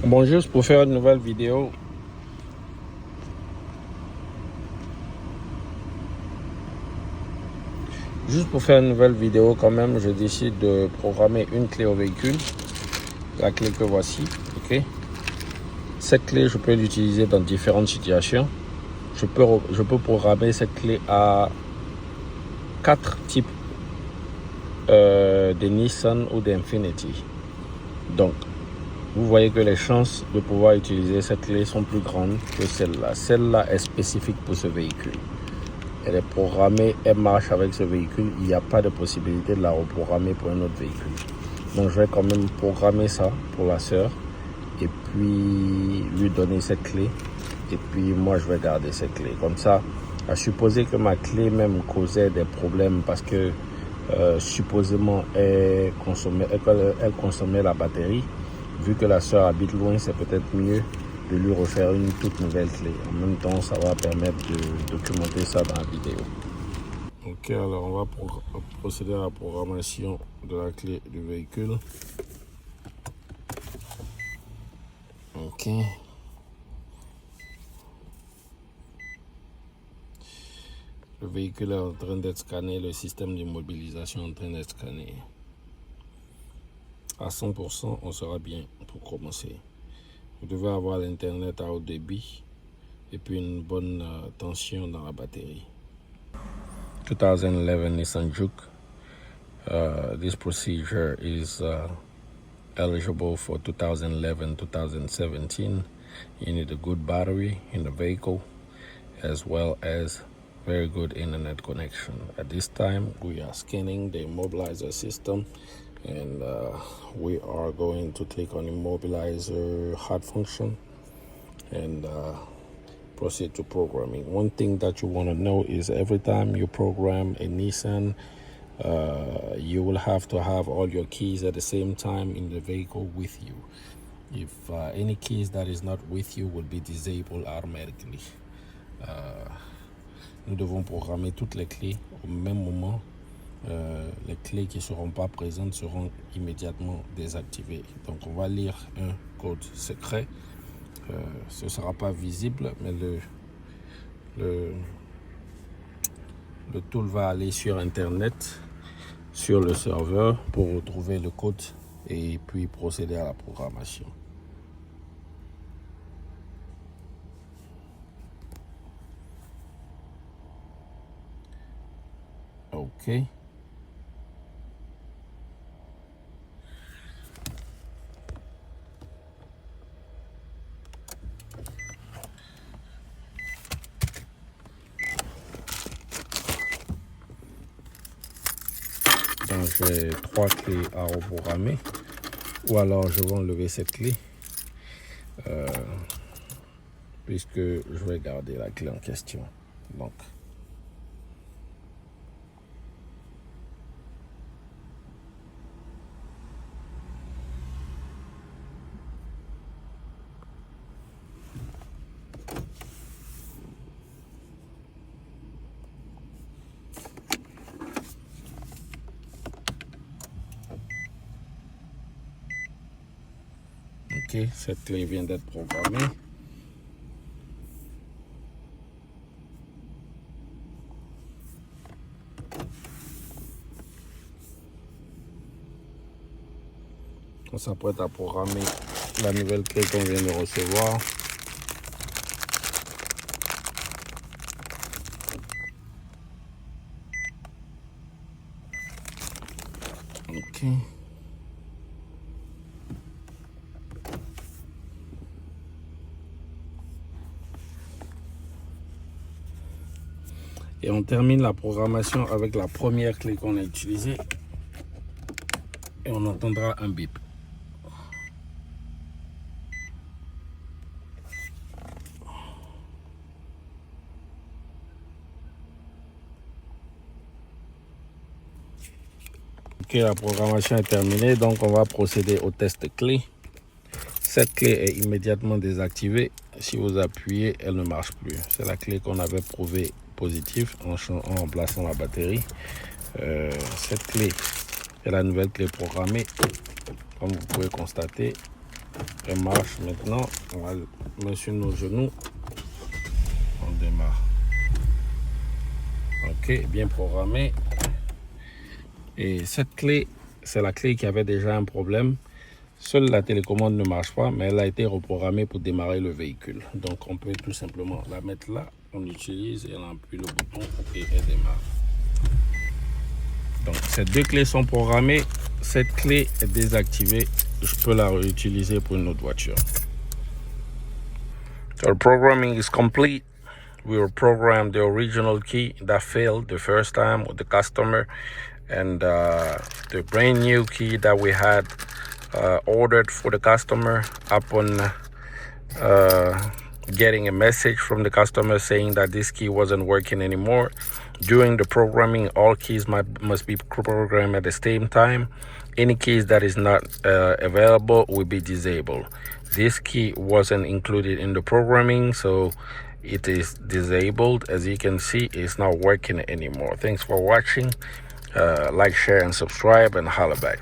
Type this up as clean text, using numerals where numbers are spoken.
Bon, juste pour faire une nouvelle vidéo. Quand même, je décide de programmer une clé au véhicule. La clé que voici, ok. Cette clé, je peux l'utiliser dans différentes situations. Je peux programmer cette clé à 4 types de Nissan ou d'Infiniti. Donc, vous voyez que les chances de pouvoir utiliser cette clé sont plus grandes que celle-là. Celle-là est spécifique pour ce véhicule. Elle est programmée, elle marche avec ce véhicule. Il n'y a pas de possibilité de la reprogrammer pour un autre véhicule. Donc je vais quand même programmer ça pour la sœur et puis lui donner cette clé. Et puis moi je vais garder cette clé. Comme ça, à supposer que ma clé même causait des problèmes parce que supposément elle consommait la batterie. Vu que la sœur habite loin, c'est peut-être mieux de lui refaire une toute nouvelle clé. En même temps, ça va permettre de documenter ça dans la vidéo. Ok, alors on va procéder à la programmation de la clé du véhicule. Ok. Le véhicule est en train d'être scanné, le système d'immobilisation est en train d'être scanné. À 100%, on sera bien pour commencer. Vous devez avoir l'internet à haut débit et puis une bonne tension dans la batterie. 2011 Nissan Juke. This procedure is eligible for 2011-2017. You need a good battery in the vehicle as well as very good internet connection. At this time, we are scanning the immobilizer system and we are going to click on immobilizer hard function and proceed to programming. One thing that you want to know is every time you program a Nissan, you will have to have all your keys at the same time in the vehicle with you. If any keys that is not with you will be disabled automatically. Nous devons programmer toutes les clés au même moment. Les clés qui ne seront pas présentes seront immédiatement désactivées. Donc on va lire un code secret. Ce ne sera pas visible, mais le tool va aller sur Internet, sur le serveur pour retrouver le code et puis procéder à la programmation. Ok. Donc j'ai 3 clés à reprogrammer. Ou alors je vais enlever cette clé. Puisque je vais garder la clé en question. Donc. Ok, cette clé vient d'être programmée. On s'apprête à programmer la nouvelle clé qu'on vient de recevoir. Ok. Et on termine la programmation avec la première clé qu'on a utilisée. Et on entendra un bip. Ok, la programmation est terminée, donc on va procéder au test clé. Cette clé est immédiatement désactivée. Si vous appuyez, elle ne marche plus. C'est la clé qu'on avait prouvée positive en remplaçant la batterie. Cette clé est la nouvelle clé programmée. Comme vous pouvez constater, Elle marche maintenant. On va le mettre sur nos genoux. On démarre. Ok, bien programmé. Et cette clé, c'est la clé qui avait déjà un problème. Seule la télécommande ne marche pas, mais elle a été reprogrammée pour démarrer le véhicule. Donc on peut tout simplement la mettre là, on utilise et on appuie le bouton et elle démarre. Donc ces deux clés sont programmées. Cette clé est désactivée. Je peux la réutiliser pour une autre voiture. So the programming is complete. We will program the original key that failed the first time with the customer, and the brand new key that we had ordered for the customer upon getting a message from the customer saying that this key wasn't working anymore. During the programming, all keys must be programmed at the same time. Any keys that is not available will be disabled. This key wasn't included in the programming, so it is disabled. As you can see, it's not working anymore. Thanks for watching. Like, share, and subscribe, and holla back.